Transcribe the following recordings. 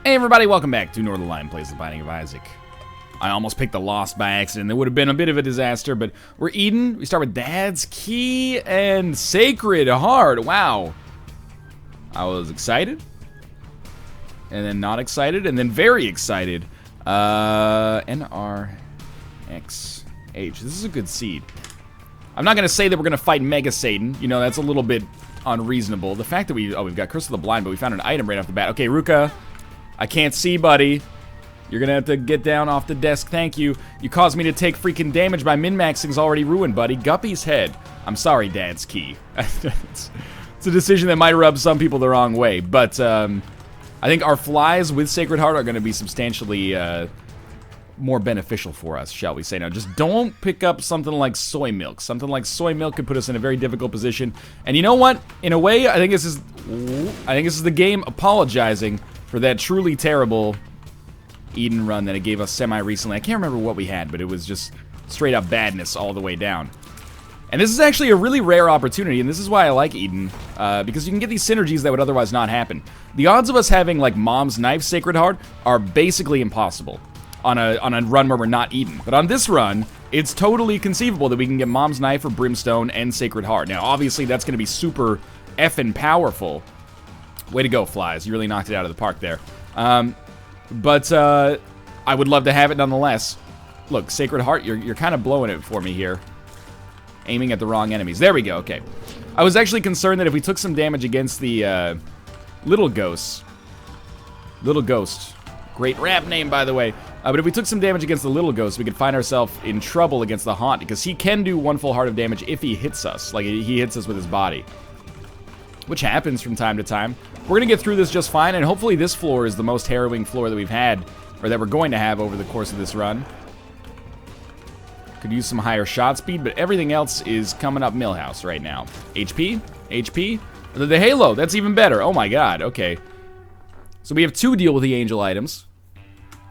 Hey everybody, welcome back to Northernlion Plays the Binding of Isaac. I almost picked the Lost by accident. That would have been a bit of a disaster, but we're Eden. We start with Dad's Key and Sacred Heart. Wow. I was excited, and then not excited, and then very excited. NRXH. This is a good seed. I'm not going to say that we're going to fight Mega Satan. You know, that's a little bit unreasonable. The fact that we've got Curse of the Blind, but we found an item right off the bat. Okay, Ruka. I can't see, buddy. You're gonna have to get down off the desk, thank you. You caused me to take freaking damage by min-maxing's already ruined, buddy. Guppy's head. I'm sorry, Dad's Key. It's a decision that might rub some people the wrong way, but I think our flies with Sacred Heart are gonna be substantially more beneficial for us, shall we say. Now, just don't pick up something like soy milk. Something like soy milk could put us in a very difficult position. And you know what? In a way, I think this is the game apologizing for that truly terrible Eden run that it gave us semi-recently. I can't remember what we had, but it was just straight-up badness all the way down. And this is actually a really rare opportunity, and this is why I like Eden, because you can get these synergies that would otherwise not happen. The odds of us having, like, Mom's Knife Sacred Heart are basically impossible on a run where we're not Eden. But on this run, it's totally conceivable that we can get Mom's Knife or Brimstone and Sacred Heart. Now, obviously, that's going to be super effing powerful. Way to go, Flies. You really knocked it out of the park there. But I would love to have it nonetheless. Look, Sacred Heart, you're kind of blowing it for me here. Aiming at the wrong enemies. There we go, okay. I was actually concerned that if we took some damage against the Little Ghost. Little Ghost. Great rap name, by the way. But if we took some damage against the Little Ghost, we could find ourselves in trouble against the Haunt, because he can do one full heart of damage if he hits us. Like, he hits us with his body. Which happens from time to time. We're going to get through this just fine, and hopefully this floor is the most harrowing floor that we've had, or that we're going to have over the course of this run. Could use some higher shot speed, but everything else is coming up Millhouse right now. HP? HP? The Halo, that's even better. Oh my god, okay. So we have 2 Deal with the Angel items,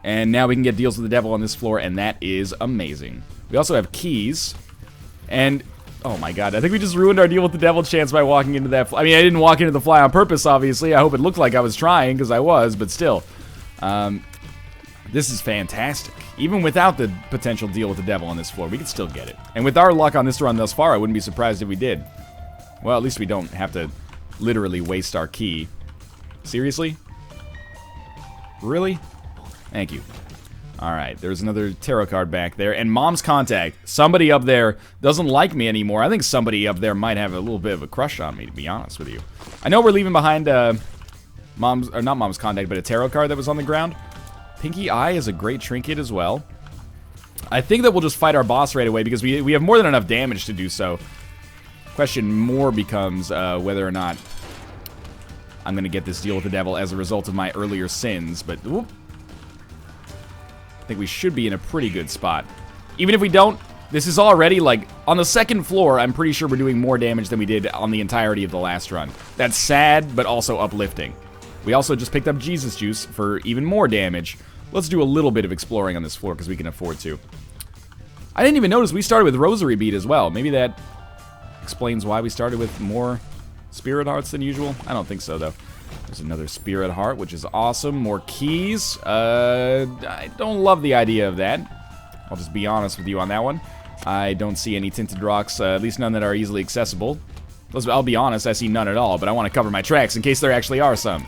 and now we can get Deals with the Devil on this floor, and that is amazing. We also have keys, and oh my god, I think we just ruined our Deal with the Devil chance by walking into that fly. I mean, I didn't walk into the fly on purpose, obviously. I hope it looked like I was trying, because I was, but still. This is fantastic. Even without the potential Deal with the Devil on this floor, we could still get it. And with our luck on this run thus far, I wouldn't be surprised if we did. Well, at least we don't have to literally waste our key. Seriously? Really? Thank you. Alright, there's another tarot card back there. And Mom's Contact. Somebody up there doesn't like me anymore. I think somebody up there might have a little bit of a crush on me, to be honest with you. I know we're leaving behind not Mom's Contact, but a tarot card that was on the ground. Pinky Eye is a great trinket as well. I think that we'll just fight our boss right away, because we have more than enough damage to do so. Question more becomes whether or not I'm going to get this Deal with the Devil as a result of my earlier sins, but whoop. I think we should be in a pretty good spot. Even if we don't, this is already, like, on the second floor, I'm pretty sure we're doing more damage than we did on the entirety of the last run. That's sad, but also uplifting. We also just picked up Jesus Juice for even more damage. Let's do a little bit of exploring on this floor, because we can afford to. I didn't even notice we started with Rosary Bead as well. Maybe that explains why we started with more Spirit Hearts than usual. I don't think so, though. There's another Spirit Heart, which is awesome. More keys. I don't love the idea of that. I'll just be honest with you on that one. I don't see any Tinted Rocks, at least none that are easily accessible. I'll be honest, I see none at all, but I want to cover my tracks in case there actually are some.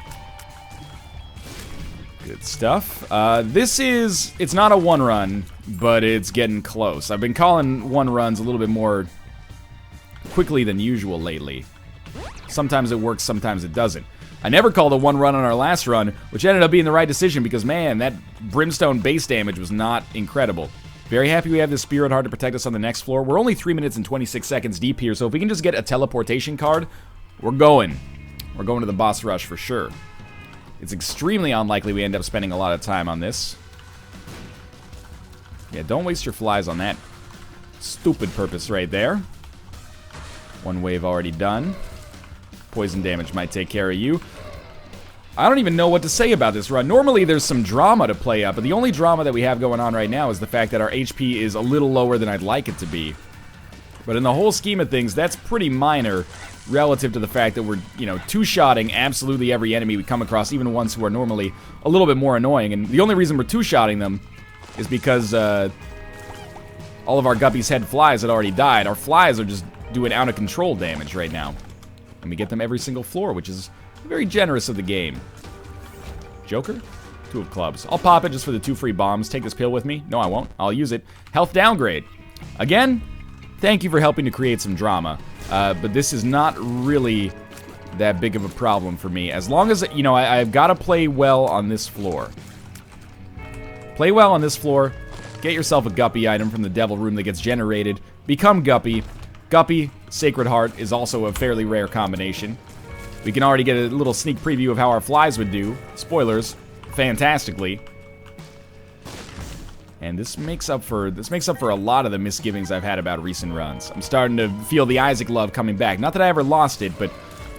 Good stuff. It's not a one run, but it's getting close. I've been calling one runs a little bit more quickly than usual lately. Sometimes it works, sometimes it doesn't. I never called a one run on our last run, which ended up being the right decision because, man, that Brimstone base damage was not incredible. Very happy we have this Spirit Heart to protect us on the next floor. We're only 3 minutes and 26 seconds deep here, so if we can just get a teleportation card, we're going. We're going to the boss rush for sure. It's extremely unlikely we end up spending a lot of time on this. Yeah, don't waste your flies on that stupid purpose right there. One wave already done. Poison damage might take care of you. I don't even know what to say about this run. Normally there's some drama to play up, but the only drama that we have going on right now is the fact that our HP is a little lower than I'd like it to be. But in the whole scheme of things, that's pretty minor. relative to the fact that we're, you know, two-shotting absolutely every enemy we come across, even ones who are normally a little bit more annoying. And the only reason we're two-shotting them is because all of our guppies had flies that already died. Our flies are just doing out-of-control damage right now. And we get them every single floor, which is very generous of the game. Joker? 2 of clubs. I'll pop it just for the 2 free bombs. Take this pill with me. No, I won't. I'll use it. Health downgrade. Again, thank you for helping to create some drama. But this is not really that big of a problem for me. As long as, you know, I've got to play well on this floor. Play well on this floor. Get yourself a Guppy item from the Devil Room that gets generated. Become Guppy. Guppy, Sacred Heart is also a fairly rare combination. We can already get a little sneak preview of how our flies would do. Spoilers. Fantastically. And this makes up for a lot of the misgivings I've had about recent runs. I'm starting to feel the Isaac love coming back. Not that I ever lost it, but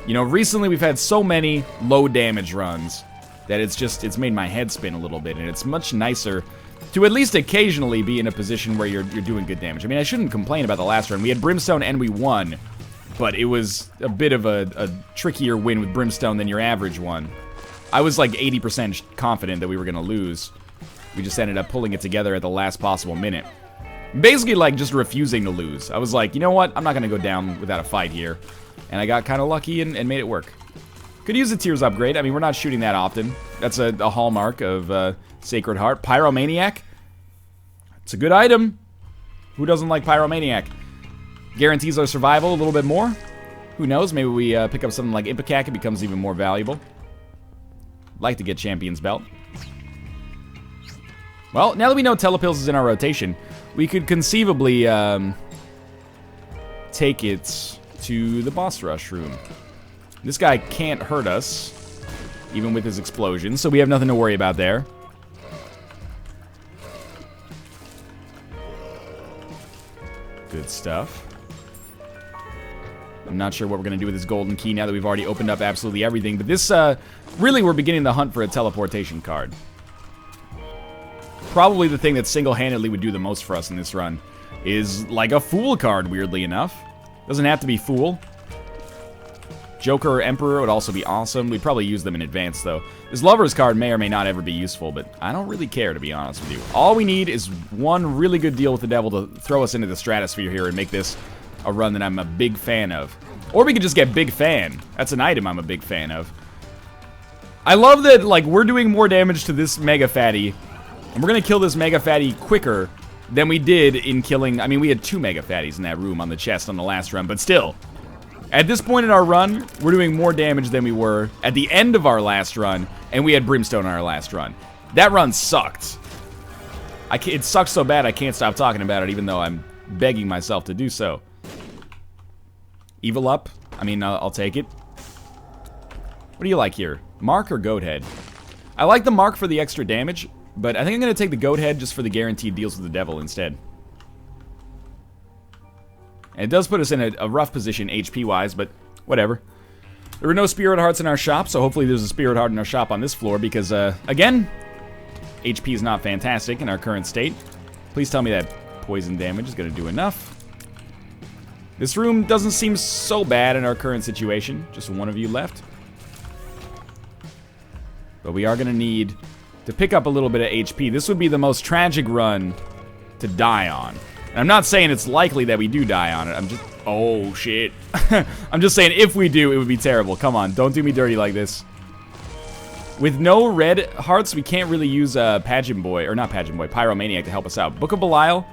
you know, recently we've had so many low damage runs that it's made my head spin a little bit, and it's much nicer to at least occasionally be in a position where you're doing good damage. I mean, I shouldn't complain about the last run. We had Brimstone and we won, but it was a bit of a trickier win with Brimstone than your average one. I was like 80% confident that we were going to lose. We just ended up pulling it together at the last possible minute. Basically, like, just refusing to lose. I was like, you know what? I'm not going to go down without a fight here. And I got kind of lucky and made it work. Could use a Tears upgrade. I mean, we're not shooting that often. That's a hallmark of Sacred Heart. Pyromaniac. It's a good item. Who doesn't like Pyromaniac? Guarantees our survival a little bit more. Who knows? Maybe we pick up something like Ipecac. It becomes even more valuable. Like to get Champion's Belt. Well, now that we know Telepills is in our rotation, we could conceivably take it to the boss rush room. This guy can't hurt us, even with his explosions, so we have nothing to worry about there. Good stuff. I'm not sure what we're going to do with this golden key now that we've already opened up absolutely everything, but this, really we're beginning the hunt for a teleportation card. Probably the thing that single-handedly would do the most for us in this run is like a Fool card, weirdly enough. Doesn't have to be Fool. Joker or Emperor would also be awesome. We'd probably use them in advance, though. This Lover's card may or may not ever be useful, but I don't really care, to be honest with you. All we need is one really good deal with the devil to throw us into the stratosphere here and make this a run that I'm a big fan of. Or we could just get Big Fan. That's an item I'm a big fan of. I love that, like, we're doing more damage to this Mega Fatty, and we're gonna kill this Mega Fatty quicker than we did in killing... I mean, we had 2 Mega Fatties in that room on the chest on the last run, but still. At this point in our run, we're doing more damage than we were at the end of our last run, and we had Brimstone on our last run. That run sucked. It sucked so bad I can't stop talking about it, even though I'm begging myself to do so. Evil up? I mean, I'll take it. What do you like here? Mark or Goat Head? I like the Mark for the extra damage, but I think I'm going to take the Goat Head just for the guaranteed deals with the devil instead. And it does put us in a rough position HP-wise, but whatever. There were no Spirit Hearts in our shop, so hopefully there's a Spirit Heart in our shop on this floor, because, again, HP is not fantastic in our current state. Please tell me that poison damage is going to do enough. This room doesn't seem so bad in our current situation. Just one of you left. But we are going to need to pick up a little bit of HP. This would be the most tragic run to die on. And I'm not saying it's likely that we do die on it. I'm just... Oh, shit. I'm just saying if we do, it would be terrible. Come on, don't do me dirty like this. With no red hearts, we can't really use Pageant Boy, or not Pageant Boy, Pyromaniac to help us out. Book of Belial,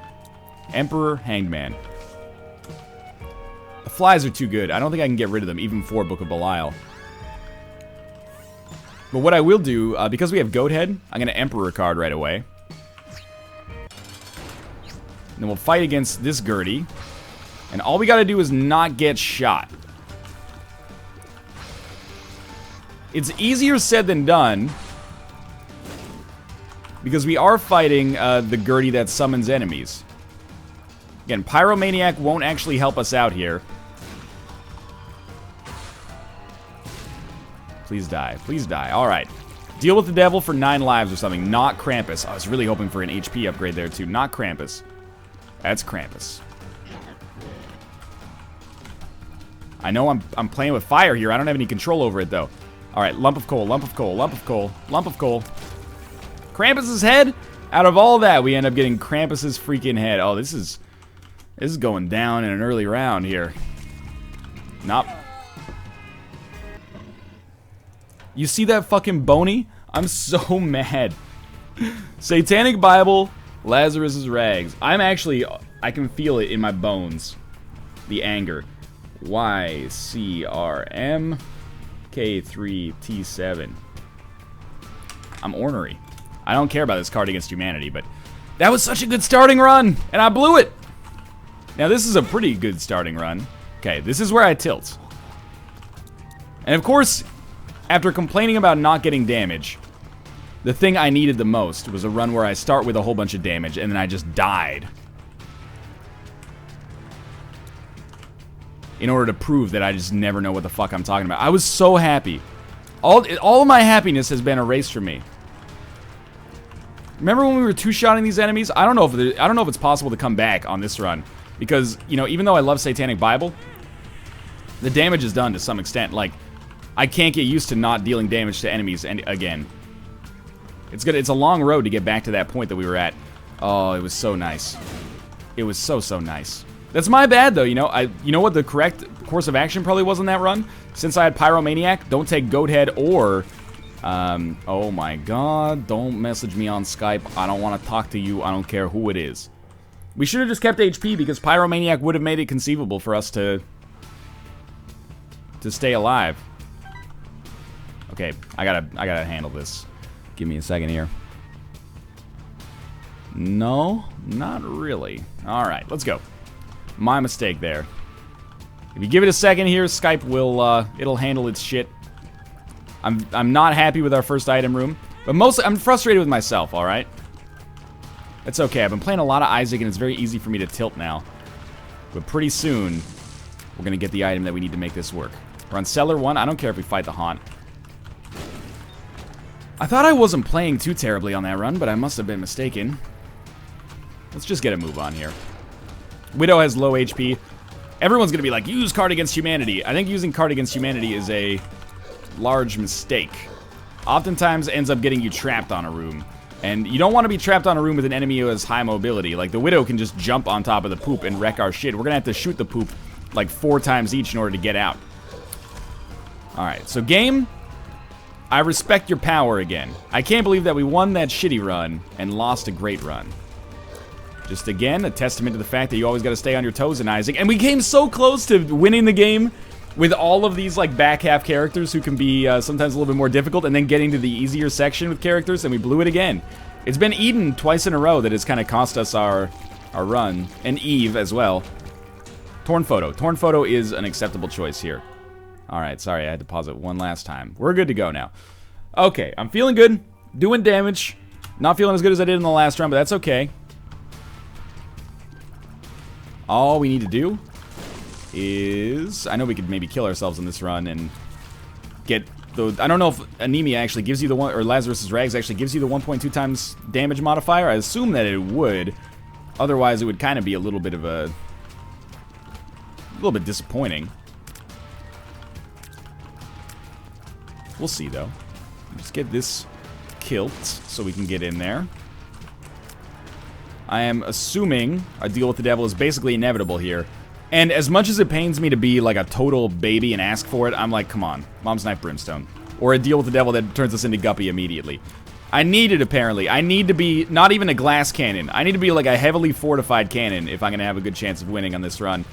Emperor, Hanged Man. The flies are too good. I don't think I can get rid of them, even for Book of Belial. But what I will do, because we have Goat Head, I'm going to Emperor card right away. And then we'll fight against this Gertie. And all we got to do is not get shot. It's easier said than done, because we are fighting the Gertie that summons enemies. Again, Pyromaniac won't actually help us out here. Please die. Please die. Alright. Deal with the devil for 9 lives or something. Not Krampus. I was really hoping for an HP upgrade there, too. Not Krampus. That's Krampus. I know I'm playing with fire here. I don't have any control over it, though. All right, lump of coal, lump of coal, lump of coal, lump of coal. Krampus's head? Out of all that, we end up getting Krampus's freaking head. Oh, this is going down in an early round here. Nope. You see that fucking bony? I'm so mad. Satanic Bible, Lazarus's rags. I can feel it in my bones. The anger. YCRM K3T7. I'm ornery. I don't care about this card against humanity, but that was such a good starting run, and I blew it. Now this is a pretty good starting run. Okay, this is where I tilt. And of course, after complaining about not getting damage, the thing I needed the most was a run where I start with a whole bunch of damage, and then I just died. In order to prove that I just never know what the fuck I'm talking about. I was so happy. All of my happiness has been erased from me. Remember when we were two-shotting these enemies? I don't know if it's possible to come back on this run. Because, you know, even though I love Satanic Bible, the damage is done to some extent. Like, I can't get used to not dealing damage to enemies again. It's a long road to get back to that point that we were at. Oh, it was so nice. It was so nice. That's my bad, though, you know. You know what the correct course of action probably was on that run? Since I had Pyromaniac, don't take Goat Head or... oh my god, don't message me on Skype. I don't want to talk to you. I don't care who it is. We should have just kept HP because Pyromaniac would have made it conceivable for us to stay alive. Okay, I gotta handle this. Give me a second here. No, not really. Alright, let's go. My mistake there. If you give it a second here, Skype will, it'll handle its shit. I'm not happy with our first item room, but I'm frustrated with myself, alright? It's okay, I've been playing a lot of Isaac and it's very easy for me to tilt now. But pretty soon, we're gonna get the item that we need to make this work. We're on Cellar 1, I don't care if we fight the Haunt. I thought I wasn't playing too terribly on that run, but I must have been mistaken. Let's just get a move on here. Widow has low HP. Everyone's gonna be like, use Card Against Humanity. I think using Card Against Humanity is a large mistake. Oftentimes ends up getting you trapped on a room. And you don't want to be trapped on a room with an enemy who has high mobility. Like, the Widow can just jump on top of the poop and wreck our shit. We're gonna have to shoot the poop like 4 times each in order to get out. Alright, so game, I respect your power again. I can't believe that we won that shitty run and lost a great run. Just again, a testament to the fact that you always gotta stay on your toes in Isaac. And we came so close to winning the game with all of these, like, back half characters who can be sometimes a little bit more difficult, and then getting to the easier section with characters, and we blew it again. It's been Eden twice in a row that has kind of cost us our run. And Eve as well. Torn Photo. Torn Photo is an acceptable choice here. Alright, sorry, I had to pause it one last time. We're good to go now. Okay, I'm feeling good. Doing damage. Not feeling as good as I did in the last run, but that's okay. All we need to do is... I know we could maybe kill ourselves in this run and get the... I don't know if Anemia actually gives you the one... Or Lazarus's Rags actually gives you the 1.2 times damage modifier. I assume that it would. Otherwise, it would kind of be a little bit of a... A little bit disappointing. We'll see, though. Let's get this killed so we can get in there. I am assuming a deal with the devil is basically inevitable here. And as much as it pains me to be like a total baby and ask for it, I'm like, come on, Mom's Knife Brimstone. Or a deal with the devil that turns us into Guppy immediately. I need it, apparently. I need to be not even a glass cannon. I need to be like a heavily fortified cannon if I'm going to have a good chance of winning on this run.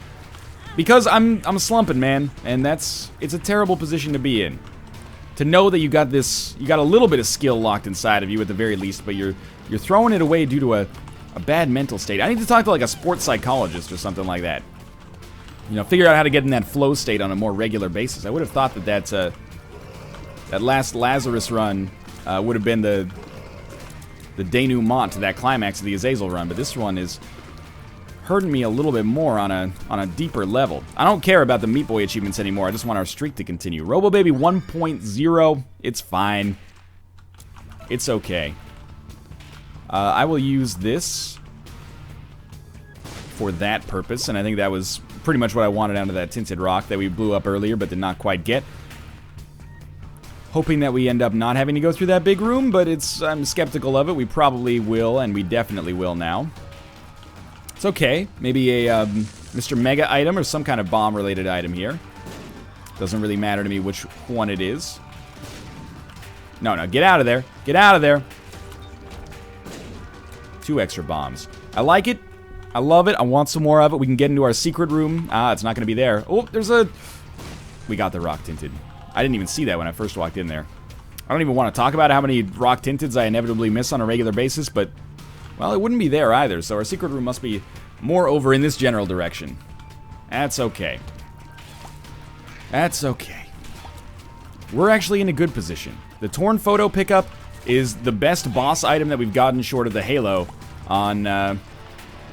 Because I'm slumping, man. And it's a terrible position to be in. To know that you got a little bit of skill locked inside of you at the very least, but you're throwing it away due to a bad mental state. I need to talk to like a sports psychologist or something like that. You know, figure out how to get in that flow state on a more regular basis. I would have thought that last Lazarus run would have been the denouement to that climax of the Azazel run, but this one is hurting me a little bit more on a deeper level. I don't care about the Meat Boy achievements anymore. I just want our streak to continue. Robo Baby 1.0. It's fine. It's okay. I will use this for that purpose, and I think that was pretty much what I wanted out of that tinted rock that we blew up earlier but did not quite get. Hoping that we end up not having to go through that big room, but I'm skeptical of it. We probably will, and we definitely will now. It's okay. Maybe a Mr. Mega item or some kind of bomb-related item here. Doesn't really matter to me which one it is. No, get out of there. Get out of there. 2 extra bombs. I like it. I love it. I want some more of it. We can get into our secret room. It's not going to be there. Oh, there's a... We got the rock tinted. I didn't even see that when I first walked in there. I don't even want to talk about how many rock tinteds I inevitably miss on a regular basis, but... Well, it wouldn't be there either, so our secret room must be more over in this general direction. That's okay. That's okay. We're actually in a good position. The Torn Photo pickup is the best boss item that we've gotten short of the Halo on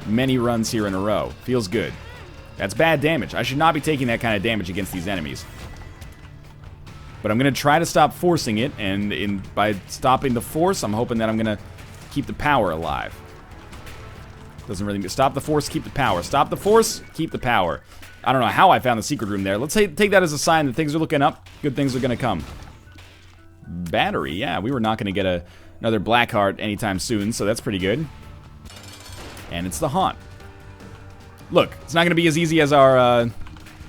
many runs here in a row. Feels good. That's bad damage. I should not be taking that kind of damage against these enemies. But I'm going to try to stop forcing it, and by stopping the force, I'm hoping that I'm going to keep the power alive. Doesn't really... Stop the force, keep the power. Stop the force, keep the power. I don't know how I found the secret room there. Let's take that as a sign that things are looking up. Good things are going to come. Battery, yeah. We were not going to get another black heart anytime soon, so that's pretty good. And it's the Haunt. Look, it's not going to be as easy as our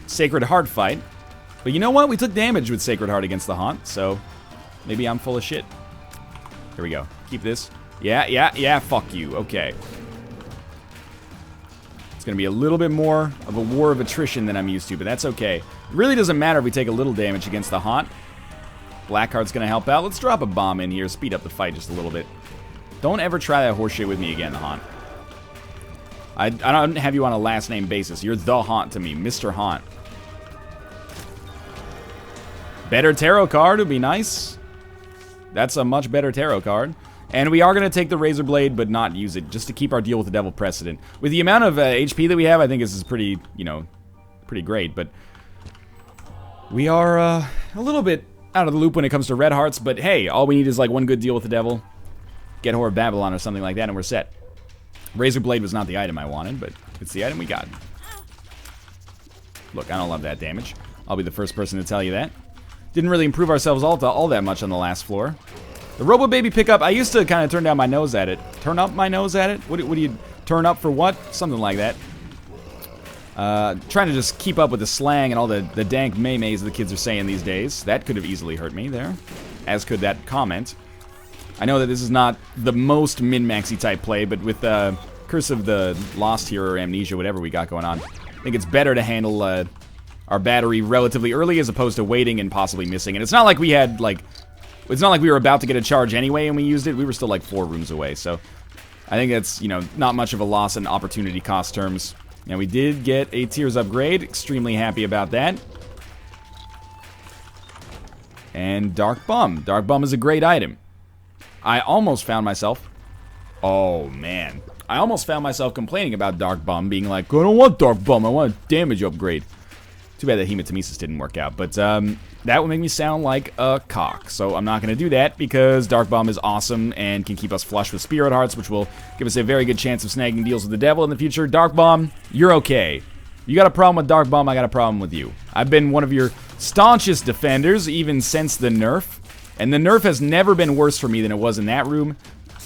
Sacred Heart fight. But you know what? We took damage with Sacred Heart against the Haunt, so maybe I'm full of shit. Here we go. Keep this. Yeah, fuck you. Okay. It's going to be a little bit more of a war of attrition than I'm used to, but that's okay. It really doesn't matter if we take a little damage against the Haunt. Blackheart's going to help out. Let's drop a bomb in here, speed up the fight just a little bit. Don't ever try that horseshit with me again, the Haunt. I don't have you on a last name basis. You're the Haunt to me, Mr. Haunt. Better tarot card would be nice. That's a much better tarot card. And we are going to take the Razor Blade, but not use it, just to keep our deal with the Devil precedent. With the amount of HP that we have, I think this is pretty, pretty great. But we are a little bit out of the loop when it comes to red hearts. But hey, all we need is like one good deal with the Devil. Get Whore of Babylon or something like that, and we're set. Razor Blade was not the item I wanted, but it's the item we got. Look, I don't love that damage. I'll be the first person to tell you that. Didn't really improve ourselves all that much on the last floor. The Robo Baby pickup, I used to kind of turn down my nose at it. Turn up my nose at it? What do you turn up for what? Something like that. Trying to just keep up with the slang and all the dank maymays the kids are saying these days. That could have easily hurt me there. As could that comment. I know that this is not the most min-maxy type play, but with Curse of the Lost here, or Amnesia, whatever we got going on, I think it's better to handle our battery relatively early as opposed to waiting and possibly missing. And it's not like we had, it's not like we were about to get a charge anyway and we used it. We were still like 4 rooms away, so I think that's, not much of a loss in opportunity cost terms. And we did get a Tears upgrade. Extremely happy about that. And Dark Bum. Dark Bum is a great item. I almost found myself... Oh, man. I almost found myself complaining about Dark Bum, being like, I don't want Dark Bum, I want a damage upgrade. Too bad that Hematemesis didn't work out, but that would make me sound like a cock. So I'm not going to do that, because Dark Bum is awesome and can keep us flush with Spirit Hearts, which will give us a very good chance of snagging deals with the Devil in the future. Dark Bum, you're okay. You got a problem with Dark Bum, I got a problem with you. I've been one of your staunchest defenders, even since the nerf. And the nerf has never been worse for me than it was in that room,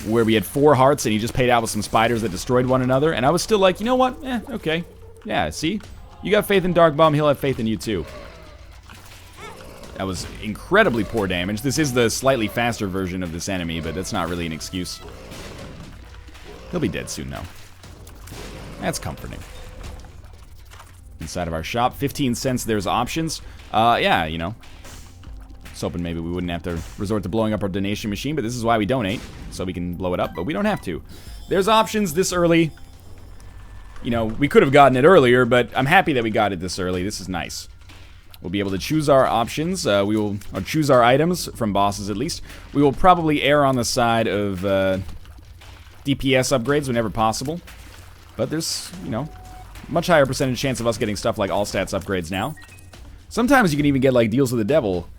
where we had 4 hearts and he just paid out with some spiders that destroyed one another. And I was still like, you know what? Okay. Yeah, see? You got faith in Dark Bum, he'll have faith in you too. That was incredibly poor damage. This is the slightly faster version of this enemy, but that's not really an excuse. He'll be dead soon, though. That's comforting. Inside of our shop, 15 cents, there's options. Yeah, Just hoping maybe we wouldn't have to resort to blowing up our donation machine, but this is why we donate, so we can blow it up, but we don't have to. There's options this early. We could have gotten it earlier, but I'm happy that we got it this early. This is nice. We'll be able to choose our options. We will choose our items, from bosses at least. We will probably err on the side of DPS upgrades whenever possible. But there's, much higher percentage chance of us getting stuff like all stats upgrades now. Sometimes you can even get, deals with the Devil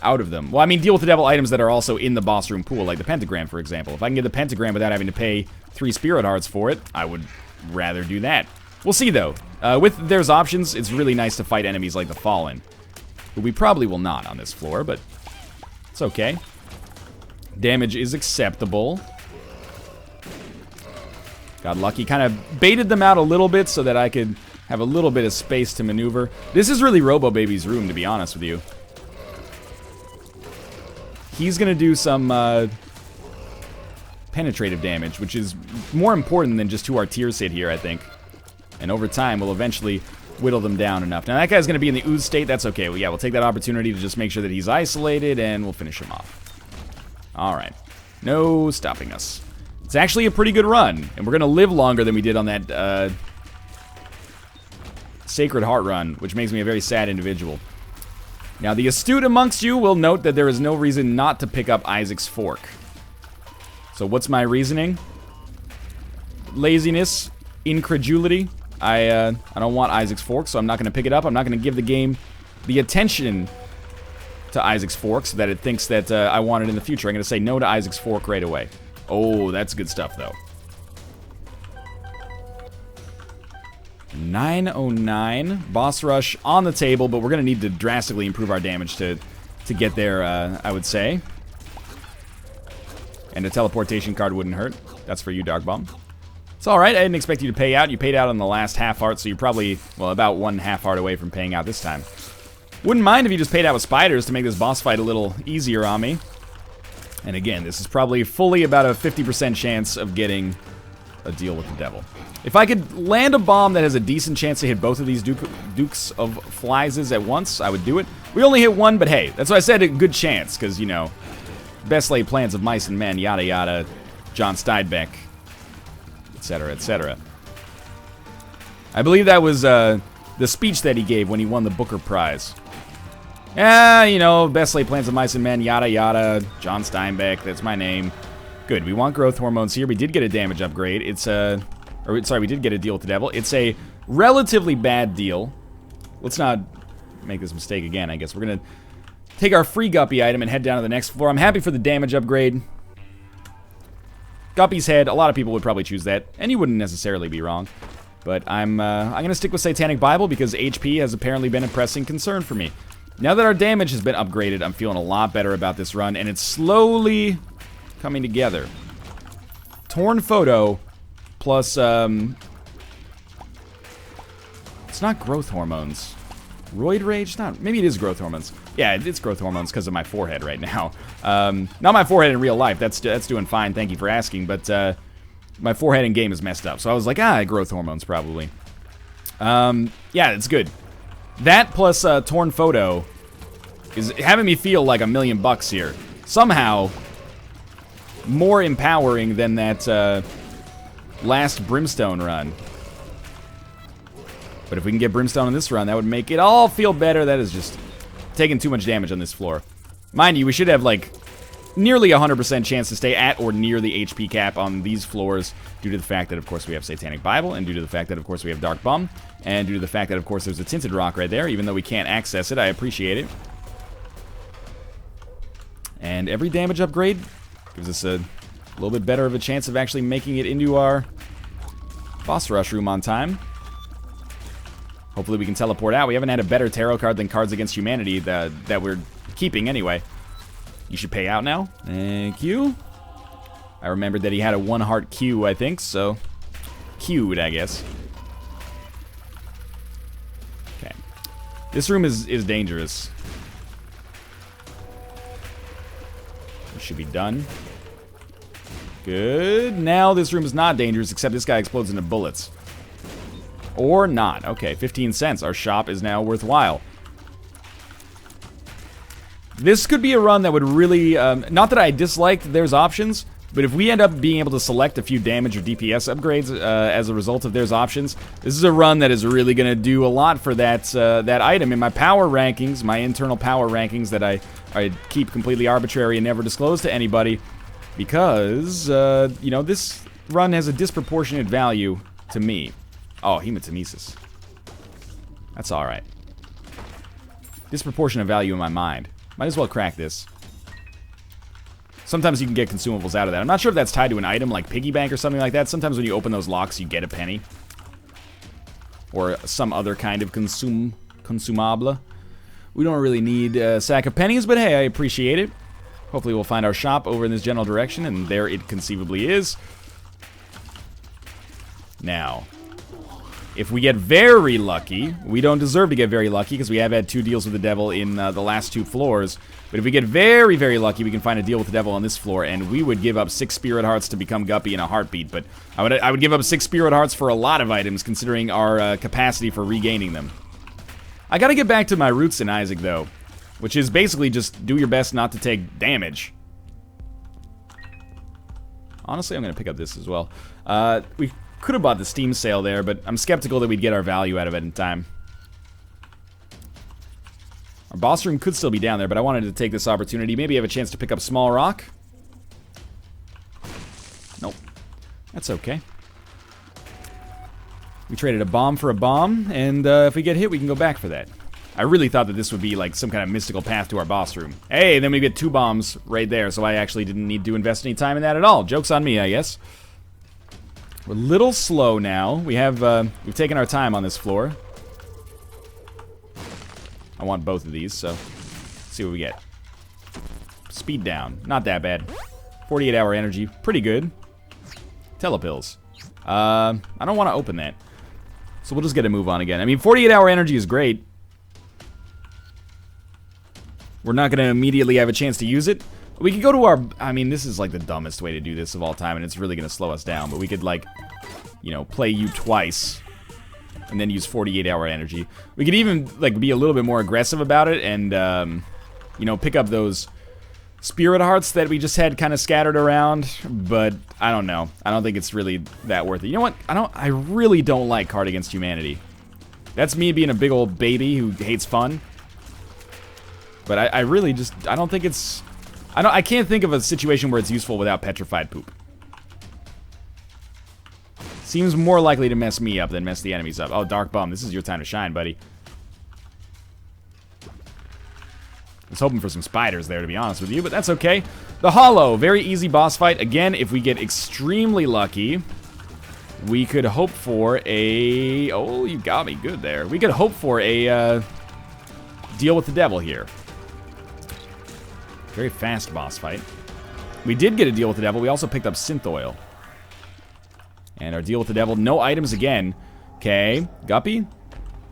out of them. Well, I mean, deal with the Devil items that are also in the boss room pool, like the Pentagram, for example. If I can get the Pentagram without having to pay 3 Spirit Hearts for it, I would rather do that. We'll see, though. With There's Options, it's really nice to fight enemies like the Fallen. But we probably will not on this floor, but it's okay. Damage is acceptable. Got lucky. Kind of baited them out a little bit so that I could have a little bit of space to maneuver. This is really Robo Baby's room, to be honest with you. He's going to do some penetrative damage, which is more important than just 2 Arteers hit here, I think. And over time, we'll eventually whittle them down enough. Now, that guy's going to be in the ooze state. That's okay. Well, yeah, we'll take that opportunity to just make sure that he's isolated, and we'll finish him off. All right. No stopping us. It's actually a pretty good run, and we're going to live longer than we did on that Sacred Heart run, which makes me a very sad individual. Now, the astute amongst you will note that there is no reason not to pick up Isaac's Fork. So what's my reasoning? Laziness, incredulity. I don't want Isaac's Fork, so I'm not going to pick it up. I'm not going to give the game the attention to Isaac's Fork so that it thinks that I want it in the future. I'm going to say no to Isaac's Fork right away. Oh, that's good stuff, though. 909. Boss rush on the table, but we're going to need to drastically improve our damage to get there, I would say. And a teleportation card wouldn't hurt. That's for you, Dark Bomb. It's alright, I didn't expect you to pay out. You paid out on the last half heart, so you're probably, well, about 1 half heart away from paying out this time. Wouldn't mind if you just paid out with spiders to make this boss fight a little easier on me. And again, this is probably fully about a 50% chance of getting a deal with the devil. If I could land a bomb that has a decent chance to hit both of these Dukes of Flieses at once, I would do it. We only hit 1, but hey, that's why I said a good chance, because, you know, best laid plans of mice and men, yada yada, John Steinbeck, etc., etc. I believe that was the speech that he gave when he won the Booker Prize. You know, best laid plans of mice and men, yada yada, John Steinbeck, that's my name. Good, we want growth hormones here. We did get a damage upgrade. It's we did get a deal with the devil. It's a relatively bad deal. Let's not make this mistake again, I guess. We're going to take our free Guppy item and head down to the next floor. I'm happy for the damage upgrade. Guppy's head, a lot of people would probably choose that, and you wouldn't necessarily be wrong. But I'm going to stick with Satanic Bible because HP has apparently been a pressing concern for me. Now that our damage has been upgraded, I'm feeling a lot better about this run, and it's slowly coming together. Torn Photo plus, it's not growth hormones. Roid Rage? Not, maybe it is growth hormones. Yeah, it's growth hormones because of my forehead right now. Not my forehead in real life. That's doing fine. Thank you for asking. But my forehead in game is messed up. So I was like, growth hormones probably. Yeah, it's good. That plus Torn Photo is having me feel like $1,000,000 here. Somehow more empowering than that last Brimstone run. But if we can get Brimstone in this run, that would make it all feel better. That is just taking too much damage on this floor. Mind you, we should have, like, nearly 100% chance to stay at or near the HP cap on these floors due to the fact that, of course, we have Satanic Bible, and due to the fact that, of course, we have Dark Bum, and due to the fact that, of course, there's a Tinted Rock right there. Even though we can't access it, I appreciate it. And every damage upgrade gives us a little bit better of a chance of actually making it into our boss rush room on time. Hopefully we can teleport out. We haven't had a better tarot card than Cards Against Humanity that we're keeping anyway. You should pay out now. Thank you. I remembered that he had a 1 heart Q, I think, so queued, I guess. Okay. This room is dangerous. It should be done. Good. Now this room is not dangerous, except this guy explodes into bullets. Or not. Okay, 15 cents. Our shop is now worthwhile. This could be a run that would really... not that I disliked There's Options, but if we end up being able to select a few damage or DPS upgrades as a result of There's Options, this is a run that is really going to do a lot for that, that item. In my power rankings, my internal power rankings that I keep completely arbitrary and never disclose to anybody, because, you know, this run has a disproportionate value to me. Oh, hematemesis. That's alright. Disproportionate value in my mind. Might as well crack this. Sometimes you can get consumables out of that. I'm not sure if that's tied to an item like Piggy Bank or something like that. Sometimes when you open those locks, you get a penny. or some other kind of consumable. We don't really need a sack of pennies, but hey, I appreciate it. Hopefully we'll find our shop over in this general direction, and there it conceivably is. Now, if we get very lucky, we don't deserve to get very lucky because we have had 2 deals with the devil in the last 2 floors. But if we get very, very lucky, we can find a deal with the devil on this floor, and we would give up 6 spirit hearts to become Guppy in a heartbeat. But I would give up 6 spirit hearts for a lot of items, considering our capacity for regaining them. I gotta get back to my roots in Isaac, though, which is basically just do your best not to take damage. Honestly, I'm gonna pick up this as well. We could have bought the Steam sale there, but I'm skeptical that we'd get our value out of it in time. Our boss room could still be down there, but I wanted to take this opportunity. Maybe have a chance to pick up small rock. Nope. That's okay. We traded a bomb for a bomb, and if we get hit, we can go back for that. I really thought that this would be like some kind of mystical path to our boss room. Hey, then we get 2 bombs right there, so I actually didn't need to invest any time in that at all. Joke's on me, I guess. We're a little slow now. We've taken our time on this floor. I want both of these, so let's see what we get. Speed down. Not that bad. 48-hour energy. Pretty good. Telepills. I don't want to open that. So we'll just get a move on again. I mean, 48-hour energy is great. We're not going to immediately have a chance to use it. We could go to our... I mean, this is like the dumbest way to do this of all time, and it's really going to slow us down. But we could, like, you know, play you twice and then use 48-hour energy. We could even, like, be a little bit more aggressive about it and, you know, pick up those spirit hearts that we just had kind of scattered around. But I don't know. I don't think it's really that worth it. You know what? I really don't like Card Against Humanity. That's me being a big old baby who hates fun. But I really just... I don't think it's... I can't think of a situation where it's useful without petrified poop. Seems more likely to mess me up than mess the enemies up. Oh, Dark Bum, this is your time to shine, buddy. I was hoping for some spiders there, to be honest with you, but that's okay. The Hollow, very easy boss fight. Again, if we get extremely lucky, we could hope for a... Oh, you got me good there. We could hope for a deal with the devil here. Very fast boss fight. We did get a deal with the devil. We also picked up synth oil. And our deal with the devil, no items again. Okay, Guppy.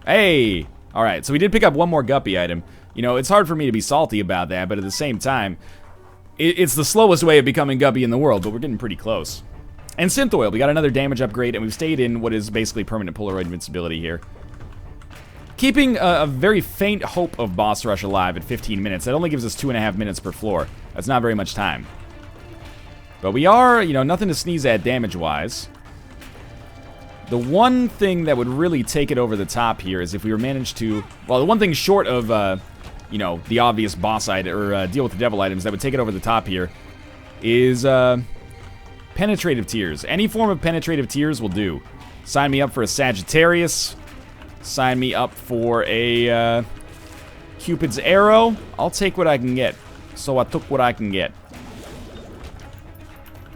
Hey! Alright, so we did pick up one more Guppy item. You know, it's hard for me to be salty about that, but at the same time, it's the slowest way of becoming Guppy in the world, but we're getting pretty close. And synth oil, we got another damage upgrade, and we've stayed in what is basically permanent Polaroid invincibility here. Keeping a very faint hope of boss rush alive at 15 minutes. That only gives us 2.5 minutes per floor. That's not very much time. But we are, you know, nothing to sneeze at damage-wise. The one thing that would really take it over the top here is if we were managed to... Well, the one thing short of, you know, the obvious boss item, or deal with the devil items that would take it over the top here is, penetrative tears. Any form of penetrative tears will do. Sign me up for a Sagittarius. Sign me up for a Cupid's arrow. I'll take what I can get. So I took what I can get.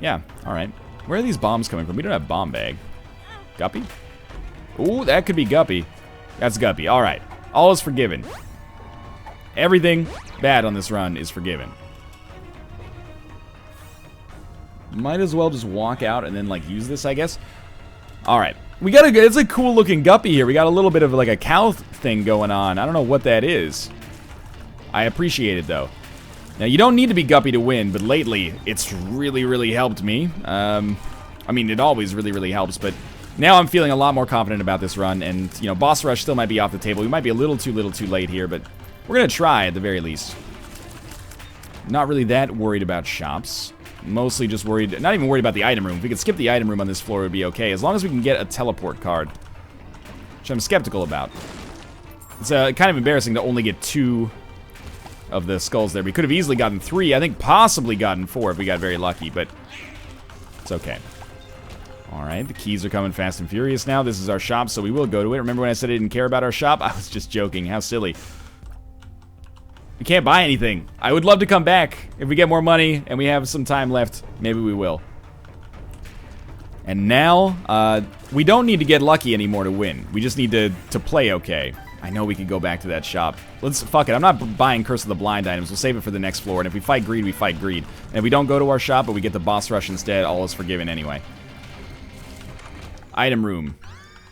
Yeah, alright. Where are these bombs coming from? We don't have bomb bag. Guppy? Ooh, that could be Guppy. That's Guppy. Alright. All is forgiven. Everything bad on this run is forgiven. Might as well just walk out and then, like, use this, I guess. Alright. We got it's a cool looking Guppy here. We got a little bit of like a cow thing going on. I don't know what that is. I appreciate it though. Now you don't need to be Guppy to win, but lately it's really helped me. I mean, it always really helps, but now I'm feeling a lot more confident about this run, and you know, boss rush still might be off the table. We might be a little too late here, but we're gonna try at the very least. Not really that worried about shops. Mostly just worried, not even worried about the item room. If we could skip the item room on this floor, it would be okay. As long as we can get a teleport card. Which I'm skeptical about. It's kind of embarrassing to only get 2 of the skulls there. We could have easily gotten 3. I think possibly gotten 4 if we got very lucky, but it's okay. Alright, the keys are coming fast and furious now. This is our shop, so we will go to it. Remember when I said I didn't care about our shop? I was just joking. How silly. We can't buy anything. I would love to come back. If we get more money and we have some time left, maybe we will. And now, we don't need to get lucky anymore to win. We just need to play okay. I know we could go back to that shop. Fuck it, I'm not buying Curse of the Blind items. We'll save it for the next floor, and if we fight greed, we fight greed. And if we don't go to our shop, but we get the boss rush instead, all is forgiven anyway. Item room.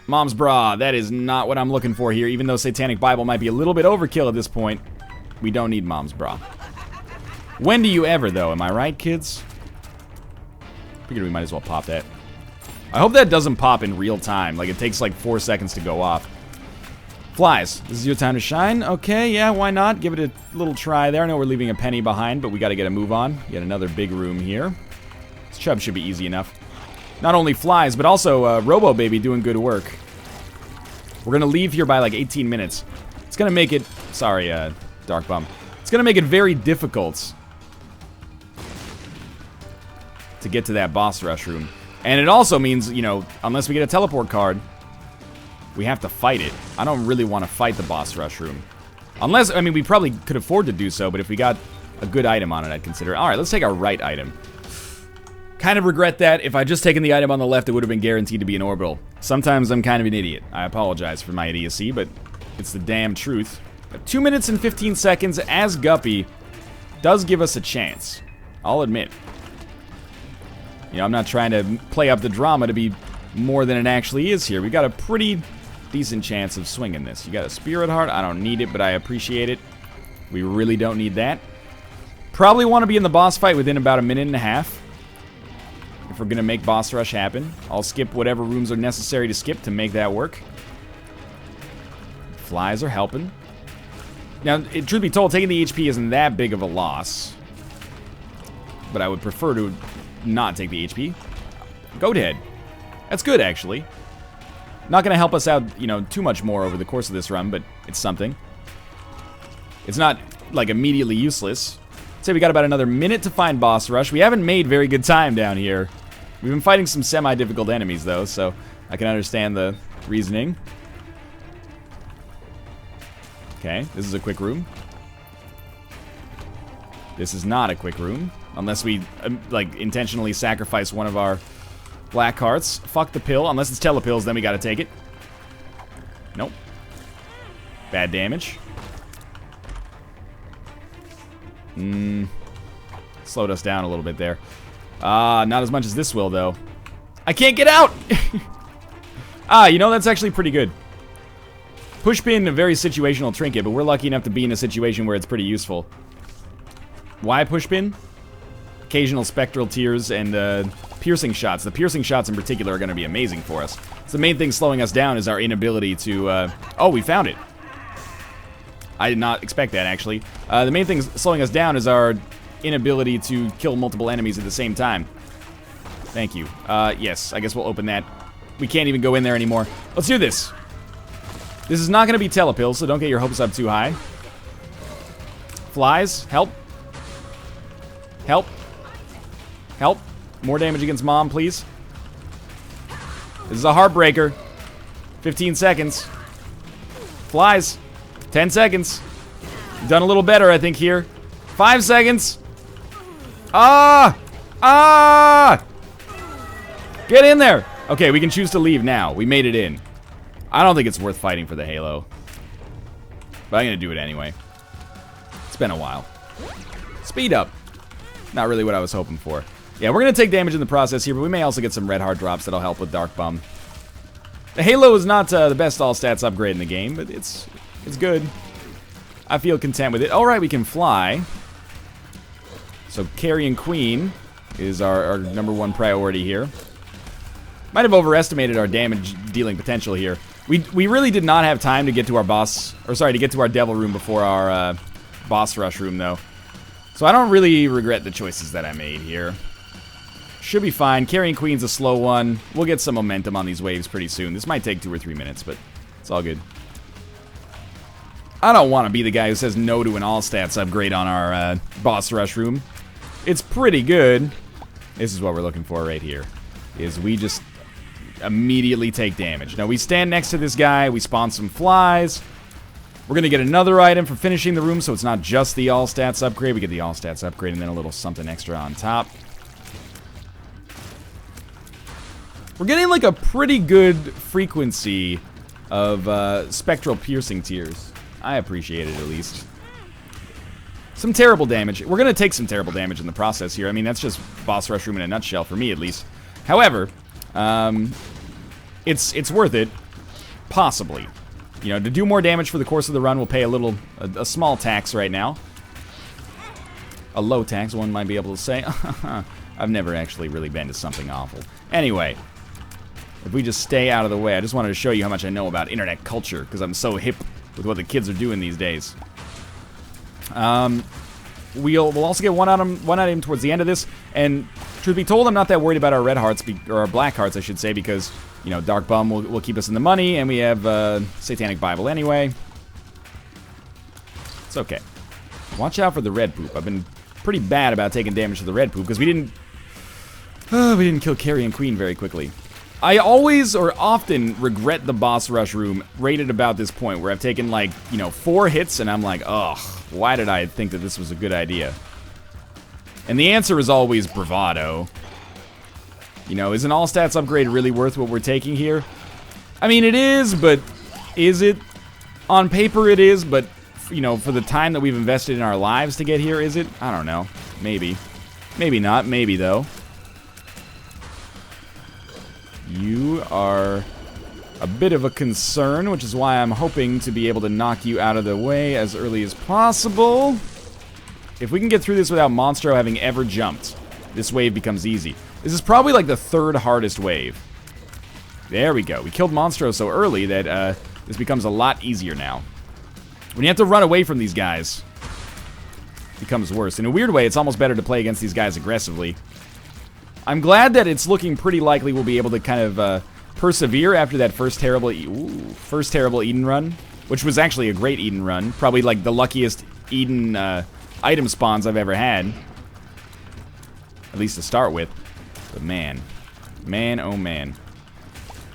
Mom's bra, that is not what I'm looking for here, even though Satanic Bible might be a little bit overkill at this point. We don't need Mom's bra. When do you ever, though? Am I right, kids? Figured we might as well pop that. I hope that doesn't pop in real time. Like, it takes like 4 seconds to go off. Flies. This is your time to shine. Okay, yeah, why not? Give it a little try there. I know we're leaving a penny behind, but we got to get a move on. Yet another big room here. This chub should be easy enough. Not only flies, but also Robo Baby doing good work. We're going to leave here by like 18 minutes. It's going to make it... Sorry, Dark Bum. It's going to make it very difficult to get to that boss rush room. And it also means, you know, unless we get a teleport card, we have to fight it. I don't really want to fight the boss rush room. Unless, I mean, we probably could afford to do so, but if we got a good item on it, I'd consider it. Alright, let's take our right item. Kind of regret that. If I'd just taken the item on the left, it would have been guaranteed to be an orbital. Sometimes I'm kind of an idiot. I apologize for my idiocy, but it's the damn truth. 2 minutes and 15 seconds as Guppy does give us a chance. I'll admit. You know, I'm not trying to play up the drama to be more than it actually is here. We got a pretty decent chance of swinging this. You got a Spirit Heart. I don't need it, but I appreciate it. We really don't need that. Probably want to be in the boss fight within about a minute and a half. If we're going to make boss rush happen. I'll skip whatever rooms are necessary to skip to make that work. Flies are helping. Now, truth be told, taking the HP isn't that big of a loss. But I would prefer to not take the HP. Goat Head. That's good, actually. Not going to help us out, you know, too much more over the course of this run, but it's something. It's not, like, immediately useless. I'd say we got about another minute to find boss rush. We haven't made very good time down here. We've been fighting some semi-difficult enemies, though, so I can understand the reasoning. Okay, this is a quick room. This is not a quick room. Unless we, like, intentionally sacrifice one of our black hearts. Fuck the pill. Unless it's telepills, then we gotta take it. Nope. Bad damage. Slowed us down a little bit there. Not as much as this will, though. I can't get out! You know, that's actually pretty good. Pushpin, a very situational trinket, but we're lucky enough to be in a situation where it's pretty useful. Why pushpin? Occasional spectral tears and piercing shots. The piercing shots in particular are going to be amazing for us. So the main thing slowing us down is our inability to... oh, we found it. I did not expect that, actually. The main thing slowing us down is our inability to kill multiple enemies at the same time. Thank you. Yes, I guess we'll open that. We can't even go in there anymore. Let's do this. This is not going to be telepills, so don't get your hopes up too high. Flies, help. Help. Help. More damage against Mom, please. This is a heartbreaker. 15 seconds. Flies. 10 seconds. Done a little better, I think, here. 5 seconds. Ah! Get in there! Okay, we can choose to leave now. We made it in. I don't think it's worth fighting for the Halo. But I'm gonna do it anyway. It's been a while. Speed up. Not really what I was hoping for. Yeah, we're gonna take damage in the process here, but we may also get some red heart drops that'll help with Dark Bum. The Halo is not the best all-stats upgrade in the game, but it's good. I feel content with it. Alright, we can fly. So carrying Queen is our #1 priority here. Might have overestimated our damage dealing potential here. We really did not have time to get to our boss, or sorry, to get to our devil room before our boss rush room, though. So I don't really regret the choices that I made here. Should be fine. Carrying Queen's a slow one. We'll get some momentum on these waves pretty soon. This might take 2 or 3 minutes, but it's all good. I don't want to be the guy who says no to an all-stats upgrade on our boss rush room. It's pretty good. This is what we're looking for right here. Is we just immediately take damage. Now we stand next to this guy. We spawn some flies. We're going to get another item for finishing the room, so it's not just the all-stats upgrade. We get the all-stats upgrade and then a little something extra on top. We're getting like a pretty good frequency of spectral piercing tears. I appreciate it at least. Some terrible damage. We're going to take some terrible damage in the process here. I mean, that's just boss rush room in a nutshell for me at least. However, it's worth it. Possibly. You know, to do more damage for the course of the run, we'll pay a small tax right now. A low tax, one might be able to say. I've never actually really been to something awful. Anyway, if we just stay out of the way, I just wanted to show you how much I know about internet culture, because I'm so hip with what the kids are doing these days. We'll also get one item towards the end of this, and truth be told, I'm not that worried about our red hearts, or our black hearts, I should say, because, you know, Dark Bum will keep us in the money, and we have Satanic Bible anyway. It's okay. Watch out for the red poop. I've been pretty bad about taking damage to the red poop, because we didn't kill Carrion Queen very quickly. I always or often regret the boss rush room right at about this point, where I've taken, like, you know, 4 hits, and I'm like, ugh, why did I think that this was a good idea? And the answer is always bravado. You know, is an all stats upgrade really worth what we're taking here? I mean, it is, but is it? On paper it is, but, you know, for the time that we've invested in our lives to get here, is it? I don't know. Maybe. Maybe not. Maybe, though. You are a bit of a concern, which is why I'm hoping to be able to knock you out of the way as early as possible. If we can get through this without Monstro having ever jumped, this wave becomes easy. This is probably like the 3rd hardest wave. There we go. We killed Monstro so early that this becomes a lot easier now. When you have to run away from these guys, it becomes worse. In a weird way, it's almost better to play against these guys aggressively. I'm glad that it's looking pretty likely we'll be able to kind of persevere after that first terrible Eden run, which was actually a great Eden run. Probably like the luckiest Eden item spawns I've ever had. At least to start with. But man, oh man.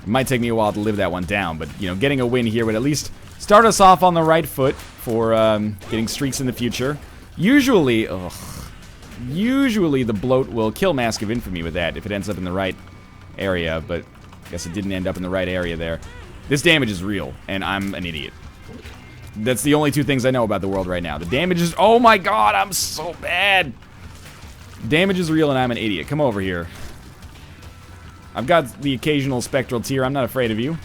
It might take me a while to live that one down, but, you know, getting a win here would at least start us off on the right foot for getting streaks in the future. Usually the bloat will kill Mask of Infamy with that if it ends up in the right area, but I guess it didn't end up in the right area there. This damage is real, and I'm an idiot. That's the only 2 things I know about the world right now. The damage is... Oh my god, I'm so bad! Damage is real, and I'm an idiot. Come over here. I've got the occasional spectral tear. I'm not afraid of you.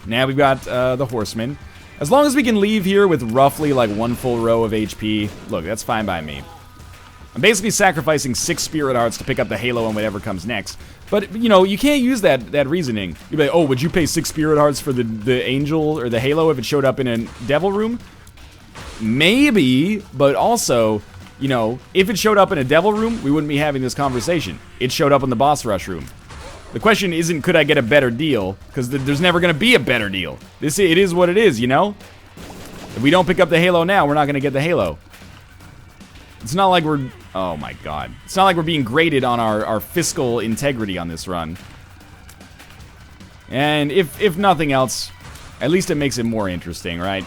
Now we've got the Horseman. As long as we can leave here with roughly like 1 full row of HP, look, that's fine by me. I'm basically sacrificing 6 Spirit Hearts to pick up the Halo and whatever comes next. But, you know, you can't use that reasoning. You'd be like, oh, would you pay 6 Spirit Hearts for the Angel or the Halo if it showed up in a Devil Room? Maybe, but also, you know, if it showed up in a Devil Room, we wouldn't be having this conversation. It showed up in the Boss Rush Room. The question isn't, could I get a better deal? Because there's never going to be a better deal. It is what it is, you know? If we don't pick up the Halo now, we're not going to get the Halo. It's not like we're... Oh my god. It's not like we're being graded on our fiscal integrity on this run. And if nothing else, at least it makes it more interesting, right?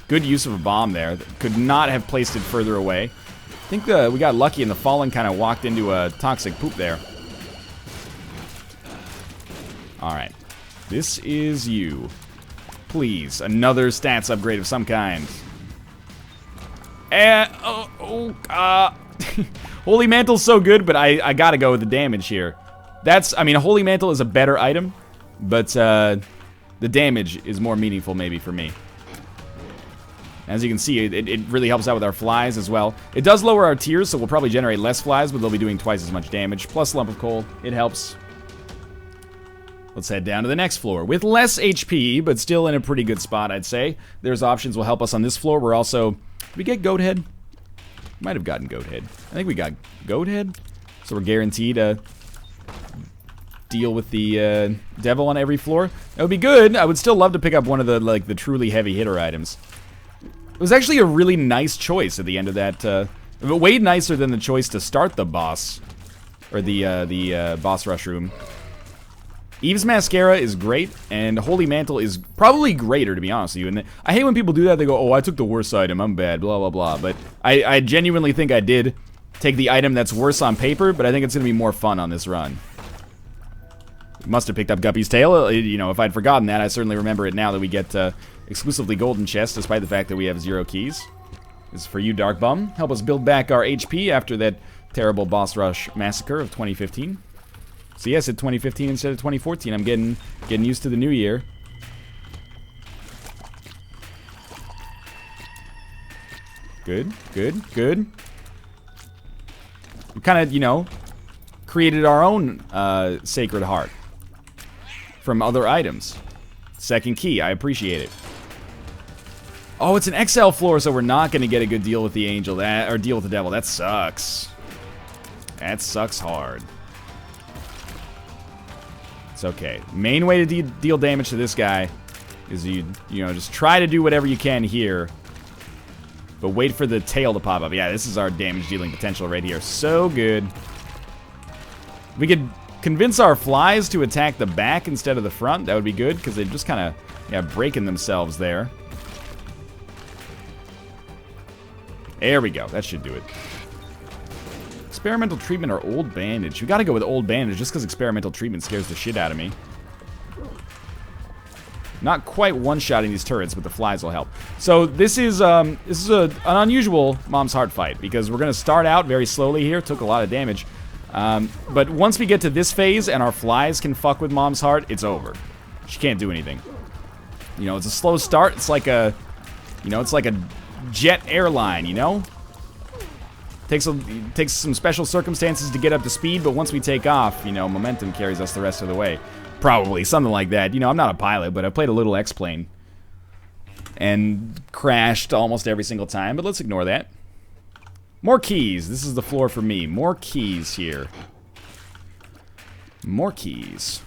Good use of a bomb there. Could not have placed it further away. I think we got lucky and the Fallen kind of walked into a toxic poop there. Alright. This is you. Please, another stats upgrade of some kind. Holy Mantle's so good, but I gotta go with the damage here. I mean, Holy Mantle is a better item, but the damage is more meaningful maybe for me. As you can see, it really helps out with our flies as well. It does lower our tiers, so we'll probably generate less flies, but they'll be doing twice as much damage. Plus Lump of Coal, it helps. Let's head down to the next floor. With less HP, but still in a pretty good spot, I'd say. There's options will help us on this floor. We're also... Did we get Goat Head? Might have gotten Goat Head. I think we got Goat Head. So we're guaranteed to deal with the devil on every floor. That would be good. I would still love to pick up one of the truly heavy hitter items. It was actually a really nice choice at the end of that. Way nicer than the choice to start the boss. Or the boss rush room. Eve's Mascara is great, and Holy Mantle is probably greater, to be honest with you. And I hate when people do that. They go, oh, I took the worst item, I'm bad, blah, blah, blah. But I genuinely think I did take the item that's worse on paper, but I think it's going to be more fun on this run. Must have picked up Guppy's tail. You know, if I'd forgotten that, I certainly remember it now that we get exclusively golden chests, despite the fact that we have 0 keys. This is for you, Dark Bum. Help us build back our HP after that terrible boss rush massacre of 2015. So yes, at 2015 instead of 2014. I'm getting used to the new year. Good, good, good. We kind of, you know, created our own Sacred Heart from other items. Second key, I appreciate it. Oh, it's an XL floor, so we're not going to get a good deal with the angel, or deal with the devil. That sucks. That sucks hard. It's okay. Main way to deal damage to this guy is you know, just try to do whatever you can here, but wait for the tail to pop up. Yeah, this is our damage dealing potential right here. So good. We could convince our flies to attack the back instead of the front. That would be good, because they're just kind of, yeah, breaking themselves there. There we go. That should do it. Experimental treatment or old bandage. We gotta go with old bandage just because experimental treatment scares the shit out of me. Not quite one-shotting these turrets, but the flies will help. So this is an unusual Mom's Heart fight, because we're gonna start out very slowly here. Took a lot of damage. But once we get to this phase and our flies can fuck with Mom's Heart, it's over. She can't do anything. You know, it's a slow start. It's like a, you know, it's like a jet airline, you know? Takes some special circumstances to get up to speed, but once we take off, you know, momentum carries us the rest of the way. Probably, something like that. You know, I'm not a pilot, but I played a little X-Plane. And crashed almost every single time, but let's ignore that. More keys. This is the floor for me. More keys here. More keys.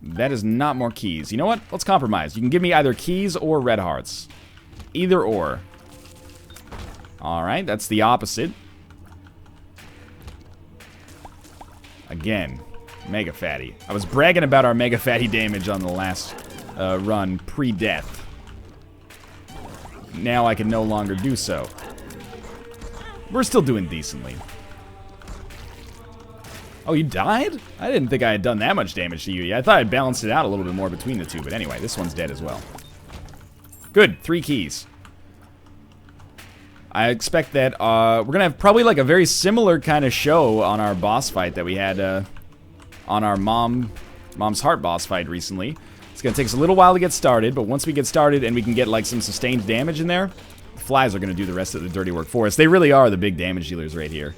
That is not more keys. You know what? Let's compromise. You can give me either keys or red hearts. Either or. Alright, that's the opposite. Again, Mega Fatty. I was bragging about our Mega Fatty damage on the last run pre-death. Now I can no longer do so. We're still doing decently. Oh, you died? I didn't think I had done that much damage to you. Yeah, I thought I'd balanced it out a little bit more between the two. But anyway, this one's dead as well. Good. 3 keys. I expect that we're going to have probably like a very similar kind of show on our boss fight that we had on our Mom's Heart boss fight recently. It's going to take us a little while to get started, but once we get started and we can get like some sustained damage in there, the flies are going to do the rest of the dirty work for us. They really are the big damage dealers right here.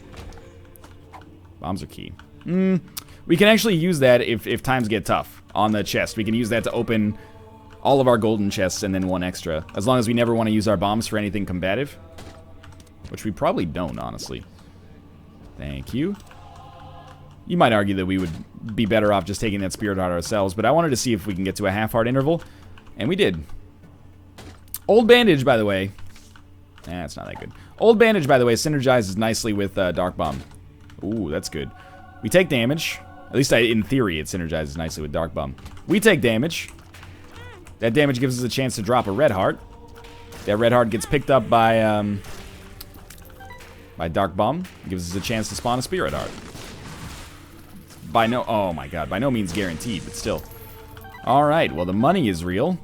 Bombs are key. We can actually use that if times get tough on the chest. We can use that to open all of our golden chests and then one extra, as long as we never want to use our bombs for anything combative. Which we probably don't, honestly. Thank you. You might argue that we would be better off just taking that Spirit Heart ourselves, but I wanted to see if we can get to a half-heart interval, and we did. Old Bandage, by the way. It's not that good. Old Bandage, by the way, synergizes nicely with Dark Bomb. Ooh, that's good. We take damage. At least in theory, it synergizes nicely with Dark Bomb. We take damage. That damage gives us a chance to drop a red heart. That red heart gets picked up by Dark Bomb. It gives us a chance to spawn a Spirit Heart. Oh my god, by no means guaranteed, but still. Alright, well the money is real.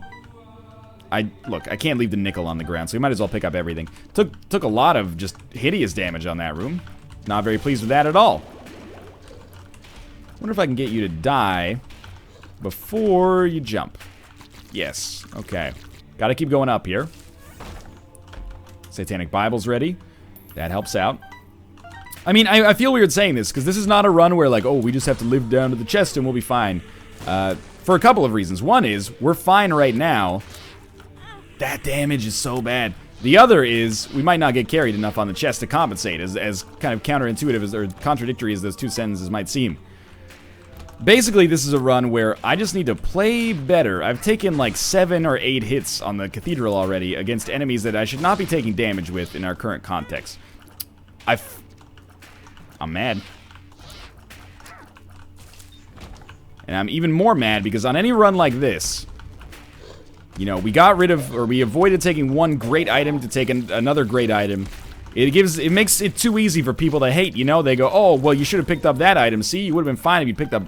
Look, I can't leave the nickel on the ground, so we might as well pick up everything. Took a lot of just hideous damage on that room. Not very pleased with that at all. Wonder if I can get you to die before you jump. Yes, okay. Gotta keep going up here. Satanic Bible's ready. That helps out. I mean, I feel weird saying this, because this is not a run where, like, oh, we just have to live down to the chest and we'll be fine. For a couple of reasons. One is, we're fine right now. That damage is so bad. The other is, we might not get carried enough on the chest to compensate, as kind of counterintuitive or contradictory as those two sentences might seem. Basically, this is a run where I just need to play better. I've taken like 7 or 8 hits on the Cathedral already against enemies that I should not be taking damage with in our current context. I'm mad. And I'm even more mad because on any run like this, you know, we got rid of, or we avoided taking one great item to take another great item. It makes it too easy for people to hate, you know? They go, oh, well, you should have picked up that item. See, you would have been fine if you picked up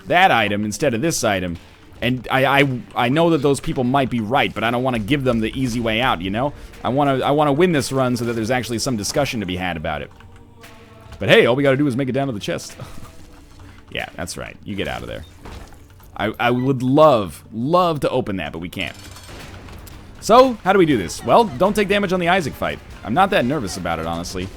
that item instead of this item. And I know that those people might be right, but I don't want to give them the easy way out, you know? I want to win this run so that there's actually some discussion to be had about it. But hey, all we got to do is make it down to the chest. Yeah, that's right. You get out of there. I would love to open that, but we can't. So, how do we do this? Well, don't take damage on the Isaac fight. I'm not that nervous about it, honestly.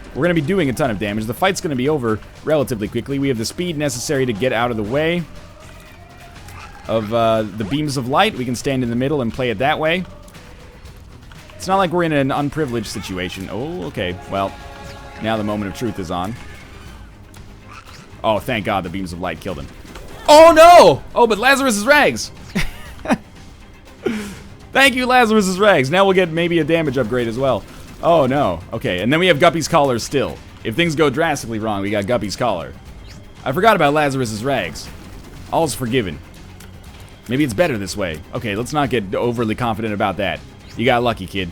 We're going to be doing a ton of damage. The fight's going to be over relatively quickly. We have the speed necessary to get out of the way of the beams of light. We can stand in the middle and play it that way. It's not like we're in an unprivileged situation. Oh, okay. Well, now the moment of truth is on. Oh, thank God the beams of light killed him. Oh, no! Oh, but Lazarus's rags! Thank you, Lazarus's rags. Now we'll get maybe a damage upgrade as well. Oh, no. Okay, and then we have Guppy's collar still. If things go drastically wrong, we got Guppy's collar. I forgot about Lazarus's rags. All's forgiven. Maybe it's better this way. Okay, let's not get overly confident about that. You got lucky, kid.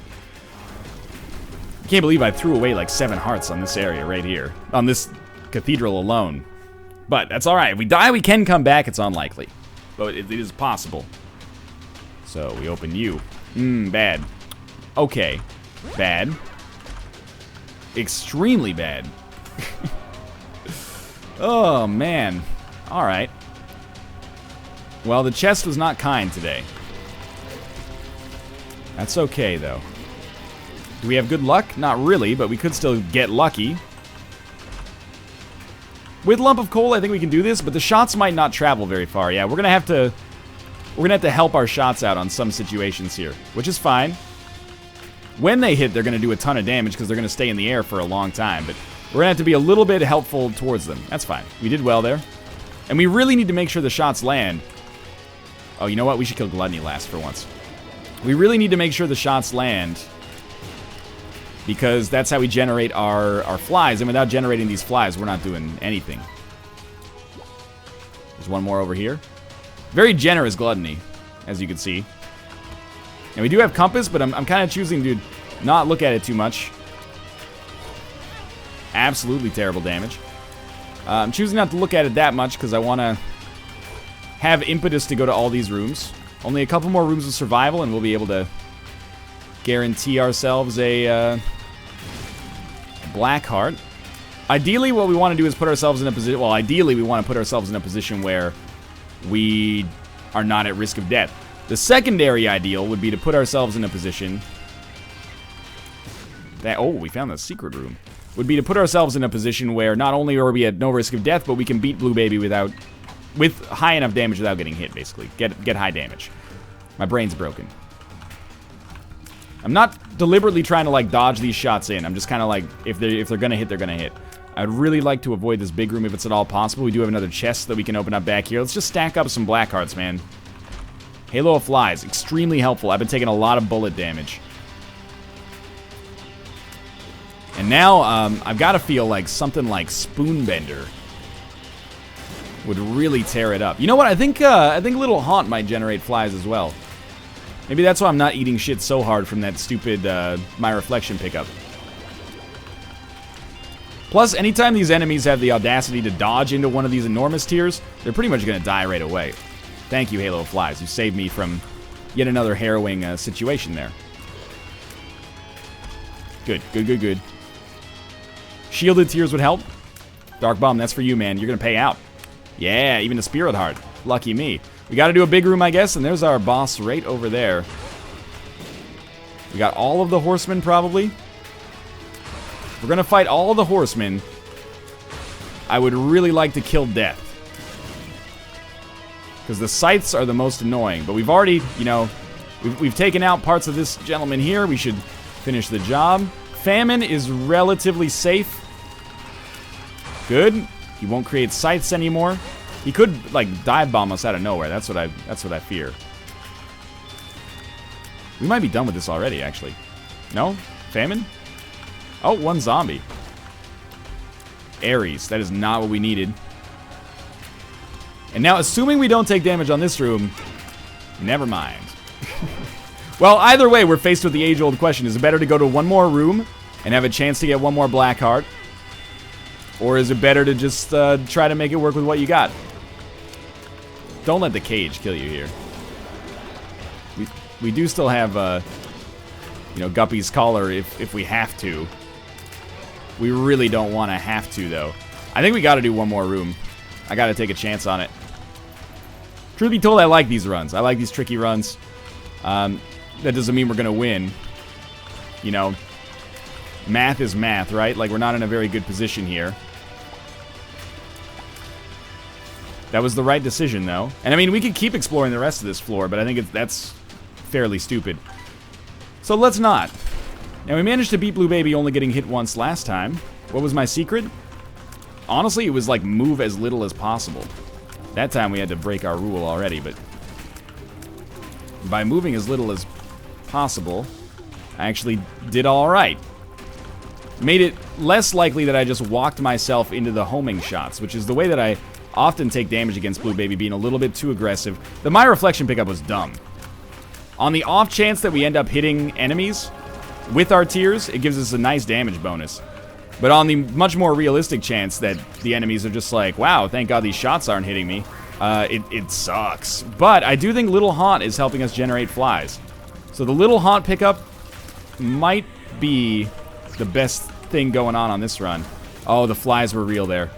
I can't believe I threw away like 7 hearts on this area right here. On this cathedral alone. But that's alright. If we die, we can come back. It's unlikely. But it is possible. So, we open you. Bad. Okay. Bad. Extremely bad. Oh, man. Alright. Well, the chest was not kind today. That's okay, though. Do we have good luck? Not really, but we could still get lucky. With Lump of Coal, I think we can do this, but the shots might not travel very far. Yeah, we're gonna have to help our shots out on some situations here, which is fine. When they hit, they're gonna do a ton of damage because they're gonna stay in the air for a long time, but we're gonna have to be a little bit helpful towards them. That's fine. We did well there. And we really need to make sure the shots land. Oh, you know what? We should kill Gluttony last for once. We really need to make sure the shots land because that's how we generate our flies, and without generating these flies, we're not doing anything. There's one more over here. Very generous Gluttony, as you can see. And we do have Compass, but I'm kind of choosing to not look at it too much. Absolutely terrible damage. I'm choosing not to look at it that much because I want to have impetus to go to all these rooms. Only a couple more rooms of survival, and we'll be able to guarantee ourselves a black heart. Ideally, what we want to do is put ourselves in a position... Well, ideally, we want to put ourselves in a position where we are not at risk of death. The secondary ideal would be to put ourselves in a position that... Oh, we found the secret room. Would be to put ourselves in a position where not only are we at no risk of death, but we can beat Blue Baby with high enough damage without getting hit, basically. Get high damage. My brain's broken. I'm not deliberately trying to, like, dodge these shots in. I'm just kind of like, if they're gonna hit, they're gonna hit. I'd really like to avoid this big room if it's at all possible. We do have another chest that we can open up back here. Let's just stack up some black hearts, man. Halo of Flies. Extremely helpful. I've been taking a lot of bullet damage. And now, I've got to feel like something like Spoonbender would really tear it up. You know what? I think Little Haunt might generate flies as well. Maybe that's why I'm not eating shit so hard from that stupid My Reflection pickup. Plus, anytime these enemies have the audacity to dodge into one of these enormous tiers, they're pretty much going to die right away. Thank you, Halo of Flies. You saved me from yet another harrowing situation there. Good, good, good, good. Shielded tiers would help. Dark Bomb, that's for you, man. You're going to pay out. Yeah, even a Spirit Heart. Lucky me. We got to do a big room, I guess, and there's our boss right over there. We got all of the horsemen, probably. If we're going to fight all of the horsemen, I would really like to kill Death. Because the scythes are the most annoying. But we've already, you know, we've taken out parts of this gentleman here. We should finish the job. Famine is relatively safe. Good. He won't create scythes anymore. He could, like, dive bomb us out of nowhere. That's what I fear. We might be done with this already, actually. No? Famine? Oh, one zombie. Ares. That is not what we needed. And now, assuming we don't take damage on this room, never mind. Well, either way, we're faced with the age-old question. Is it better to go to one more room and have a chance to get one more black heart? Or is it better to just try to make it work with what you got? Don't let the cage kill you here. We do still have, you know, Guppy's collar if we have to. We really don't want to have to, though. I think we got to do one more room. I got to take a chance on it. Truth be told, I like these runs. I like these tricky runs. That doesn't mean we're going to win. You know, math is math, right? Like, we're not in a very good position here. That was the right decision, though. And, I mean, we could keep exploring the rest of this floor, but I think that's fairly stupid. So let's not. Now, we managed to beat Blue Baby only getting hit once last time. What was my secret? Honestly, it was like move as little as possible. That time we had to break our rule already, but by moving as little as possible, I actually did all right. Made it less likely that I just walked myself into the homing shots, which is the way that I often take damage against Blue Baby, being a little bit too aggressive. The My Reflection pickup was dumb. On the off chance that we end up hitting enemies with our tears, it gives us a nice damage bonus. But on the much more realistic chance that the enemies are just like, wow, thank God these shots aren't hitting me, it sucks. But I do think Little Haunt is helping us generate flies. So the Little Haunt pickup might be the best thing going on this run. Oh, the flies were real there.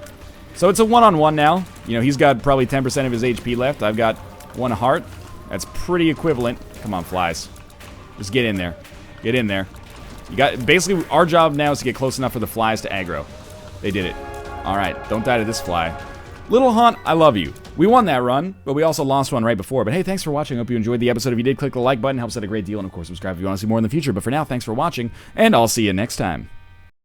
So it's a one-on-one now. You know, he's got probably 10% of his HP left. I've got 1 heart. That's pretty equivalent. Come on, flies. Just get in there. Get in there. You got basically our job now is to get close enough for the flies to aggro. They did it. All right, don't die to this fly. Little Haunt, I love you. We won that run, but we also lost one right before. But hey, thanks for watching. I hope you enjoyed the episode. If you did, click the like button. Helps out a great deal. And of course, subscribe if you want to see more in the future. But for now, thanks for watching, and I'll see you next time.